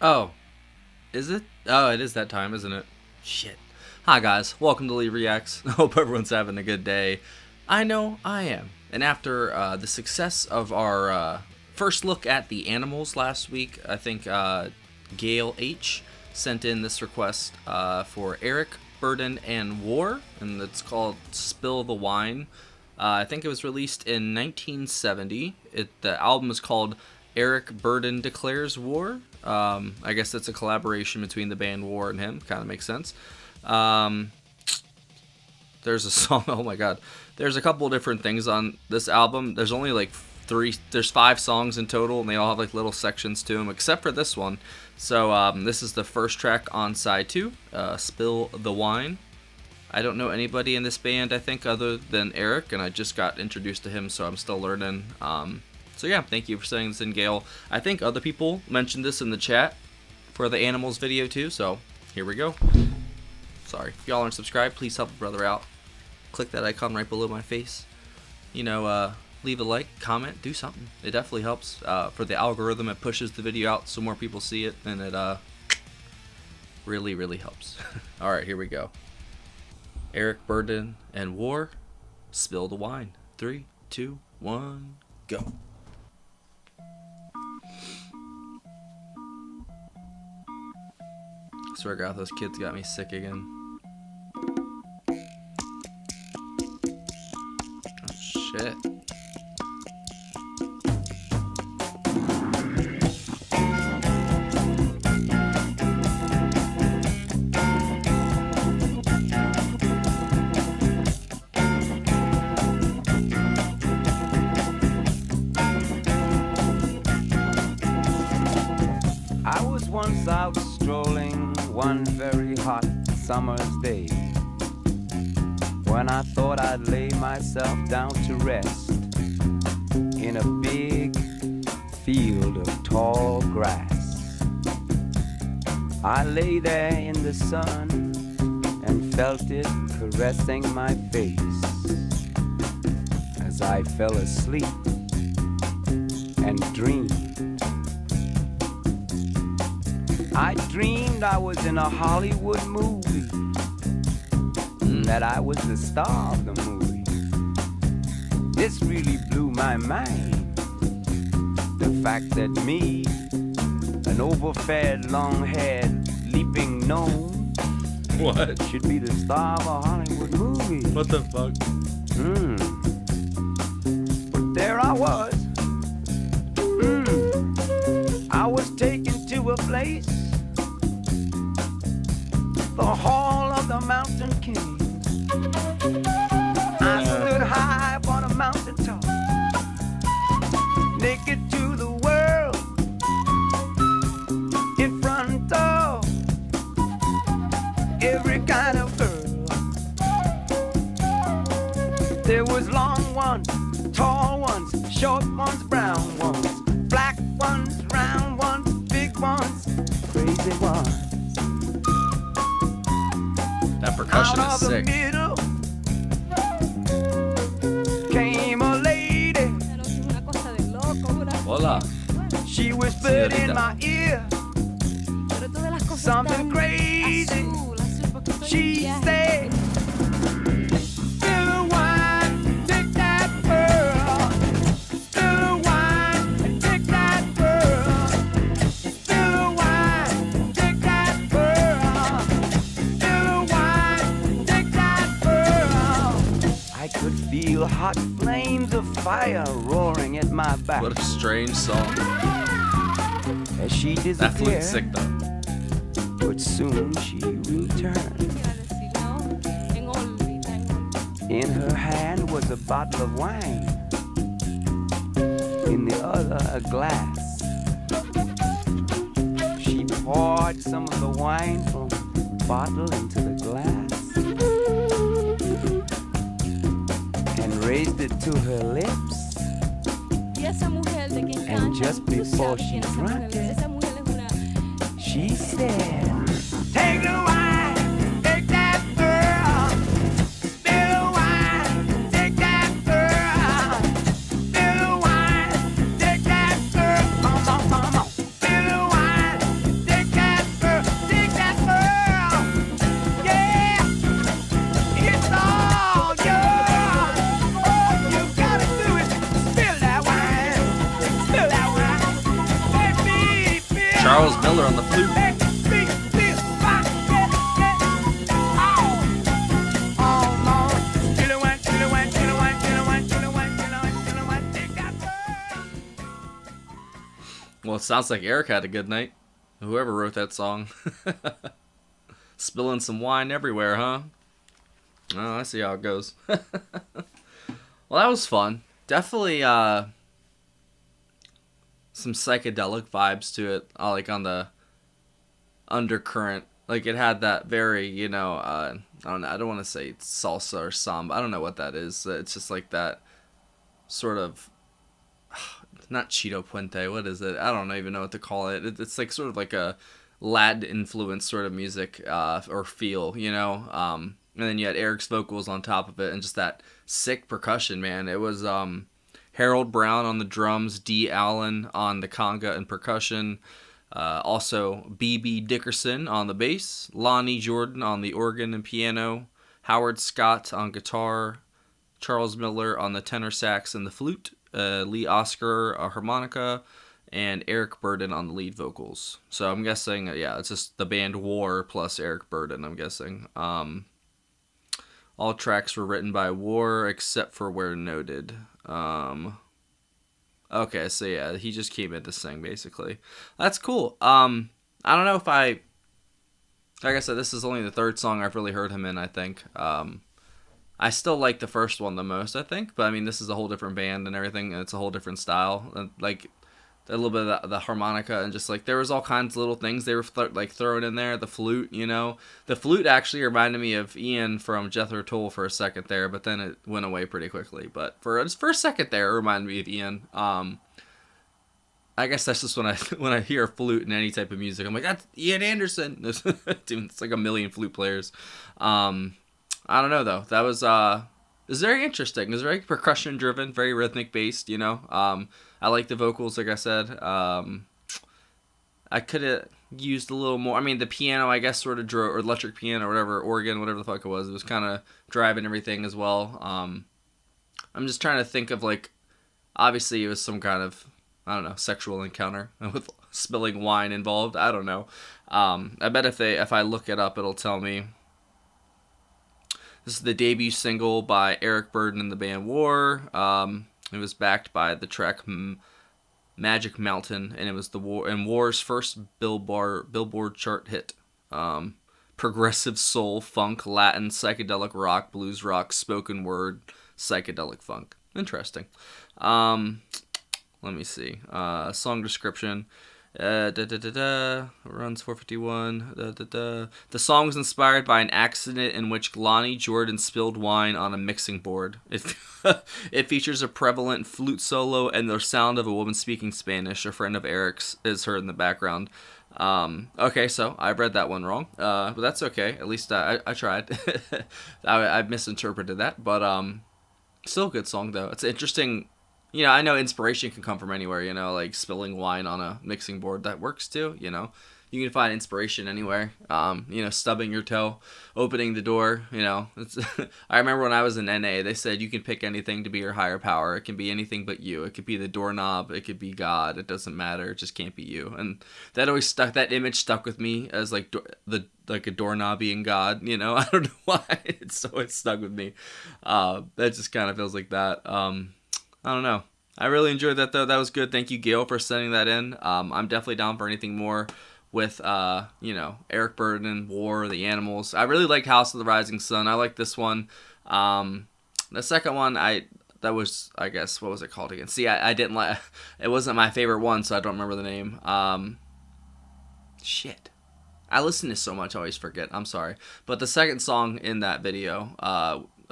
Oh, is it? Oh, it is that time, isn't it? Shit. Hi guys, welcome to Lee Reacts. I hope everyone's having a good day. I know I am. And after the success of our first look at the animals last week, I think Gail H sent in this request for Eric, Burdon, and War, and it's called Spill the Wine. I think it was released in 1970. The album is called Eric Burdon Declares War. I guess that's a collaboration between the band War and him. Kind of makes sense. There's a song, oh my god. There's a couple different things on this album. There's only like there's 5 songs in total, and they all have like little sections to them, except for this one. So this is the first track on side 2, Spill the Wine. I don't know anybody in this band, I think, other than Eric, and I just got introduced to him, so I'm still learning. So yeah, thank you for sending this in, Gail. I think other people mentioned this in the chat for the animals video too, so here we go. Sorry, if y'all aren't subscribed, please help a brother out. Click that icon right below my face. You know, leave a like, comment, do something. It definitely helps for the algorithm. It pushes the video out so more people see it, and it really, really helps. Alright, here we go. Eric Burdon and War, Spill the Wine. 3, 2, 1, go. I swear to God, those kids got me sick again. Oh, shit. I was once out strolling one very hot summer's day, when I thought I'd lay myself down to rest in a big field of tall grass. I lay there in the sun and felt it caressing my face as I fell asleep and dreamed. I dreamed I was in a Hollywood movie, that I was the star of the movie. This really blew my mind, the fact that me, an overfed, long-haired, leaping gnome, What? should be the star of a Hollywood movie. What the fuck? But there I was. I was taken to a place, the Hall of the Mountain King. I stood high upon a mountain top, naked to the world, in front of every kind of girl. There was long ones, tall ones, short ones, brown ones, black ones, round ones, big ones, crazy ones. That percussion Out is of the sick. middle came a lady. Hola. She whispered in my ear something crazy. She said, "Spill the wine, take that pearl. Spill the wine, take that pearl. Spill the wine, take that pearl. Spill the wine, take that pearl." I could feel hot flames of fire roaring at my back What a strange song. as she That flute's disappeared. sick though. But soon she returned. In her hand was a bottle of wine, in the other a glass. She poured some of the wine from the bottle into the glass and raised it to her lips. And just before she drank it, she said, "Take the wine, take that pearl. Spill the wine, take that pearl. Spill the wine, take that pearl. Come on, come on. Spill the wine, take Charles Miller on the flute. Well, it sounds like Eric had a good night. Whoever wrote that song. Spilling some wine everywhere, huh? Oh, I see how it goes. Well, that was fun. Definitely some psychedelic vibes to it, like on the undercurrent. Like it had that very, I don't know, I don't want to say salsa or samba. I don't know what that is. It's just like that sort of, not Cheeto Puente, what is it? I don't even know what to call it. It's like sort of like a Latin influence sort of music or feel, and then you had Eric's vocals on top of it and just that sick percussion, man. It was Harold Brown on the drums, Dee Allen on the conga and percussion, also B.B. Dickerson on the bass, Lonnie Jordan on the organ and piano, Howard Scott on guitar, Charles Miller on the tenor sax and the flute, Lee Oscar harmonica, and Eric Burdon on the lead vocals. So I'm guessing, it's just the band War plus Eric Burdon, I'm guessing. All tracks were written by War except for where noted. Okay, so yeah, he just came in to sing, basically. That's cool. I don't know if like I said, this is only the third song I've really heard him in, I think. I still like the first one the most, I think. But, I mean, this is a whole different band and everything, and it's a whole different style. And, like, a little bit of the harmonica and just, like, there was all kinds of little things they were, throwing in there. The flute, The flute actually reminded me of Ian from Jethro Tull for a second there, but then it went away pretty quickly. But for a second there, it reminded me of Ian. I guess that's just when I hear a flute in any type of music, I'm like, that's Ian Anderson. Dude, it's like a million flute players. I don't know, though. That was very interesting. It was very percussion driven, very rhythmic based, I like the vocals, like I said. I could have used a little more. I mean, the piano, I guess, sort of drove, or electric piano, or whatever, organ, whatever the fuck it was kind of driving everything as well. I'm just trying to think of, like, obviously it was some kind of, I don't know, sexual encounter with spilling wine involved. I don't know. I bet if I look it up, it'll tell me. This is the debut single by Eric Burdon and the band War. It was backed by the track Magic Mountain, and it was War's first Billboard chart hit. Progressive soul, funk, Latin, psychedelic rock, blues rock, spoken word, psychedelic funk. Interesting. Let me see. Song description. Runs 451. The song was inspired by an accident in which Lonnie Jordan spilled wine on a mixing board. It features a prevalent flute solo and the sound of a woman speaking Spanish. A friend of Eric's is heard in the background. Okay, so I read that one wrong, but that's okay. At least I tried. I misinterpreted that, but still a good song though. It's interesting. I know inspiration can come from anywhere, like spilling wine on a mixing board. That works too, You can find inspiration anywhere. Stubbing your toe, opening the door, I remember when I was in NA, they said you can pick anything to be your higher power. It can be anything but you. It could be the doorknob. It could be God. It doesn't matter. It just can't be you. And that image stuck with me as like a doorknob being God, I don't know why. It's stuck with me. That just kind of feels like that. I don't know. I really enjoyed that, though. That was good. Thank you, Gail, for sending that in. I'm definitely down for anything more with, Eric Burdon, War, The Animals. I really liked House of the Rising Sun. I like this one. The second one, that was, I guess, what was it called again? See, I didn't like, it wasn't my favorite one, so I don't remember the name. Shit. I listen to so much, I always forget. I'm sorry. But the second song in that video,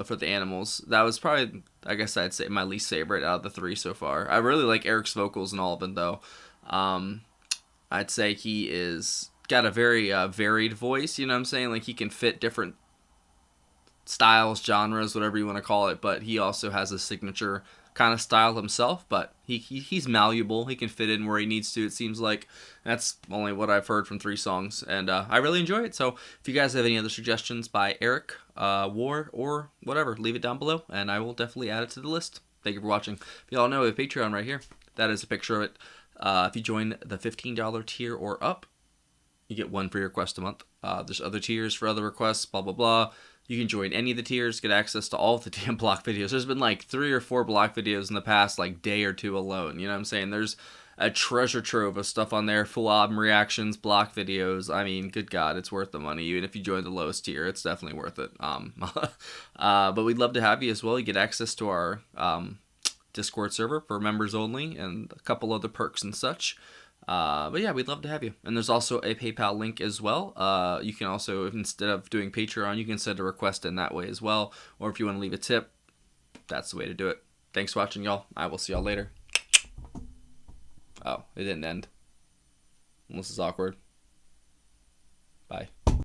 for The Animals, that was probably, I guess I'd say, my least favorite out of the three so far. I really like Eric's vocals and all of them, though. I'd say he is got a very varied voice, you know what I'm saying? Like, he can fit different styles, genres, whatever you want to call it, but he also has a signature kind of style himself, but he's malleable. He can fit in where he needs to, it seems like. That's only what I've heard from three songs, and I really enjoy it. So if you guys have any other suggestions by Eric, War, or whatever, leave it down below, and I will definitely add it to the list. Thank you for watching. If you all know, we have Patreon right here. That is a picture of it. If you join the $15 tier or up, you get one free request a month. There's other tiers for other requests, blah, blah, blah. You can join any of the tiers, get access to all of the damn block videos. There's been like 3 or 4 block videos in the past like day or two alone. You know what I'm saying? There's a treasure trove of stuff on there, full album reactions, block videos. I mean, good God, it's worth the money. Even if you join the lowest tier, it's definitely worth it. But we'd love to have you as well. You get access to our Discord server for members only and a couple other perks and such. But yeah, we'd love to have you. And there's also a PayPal link as well. You can also, instead of doing Patreon, you can send a request in that way as well. Or if you want to leave a tip, that's the way to do it. Thanks for watching, y'all. I will see y'all later. Oh, it didn't end. This is awkward.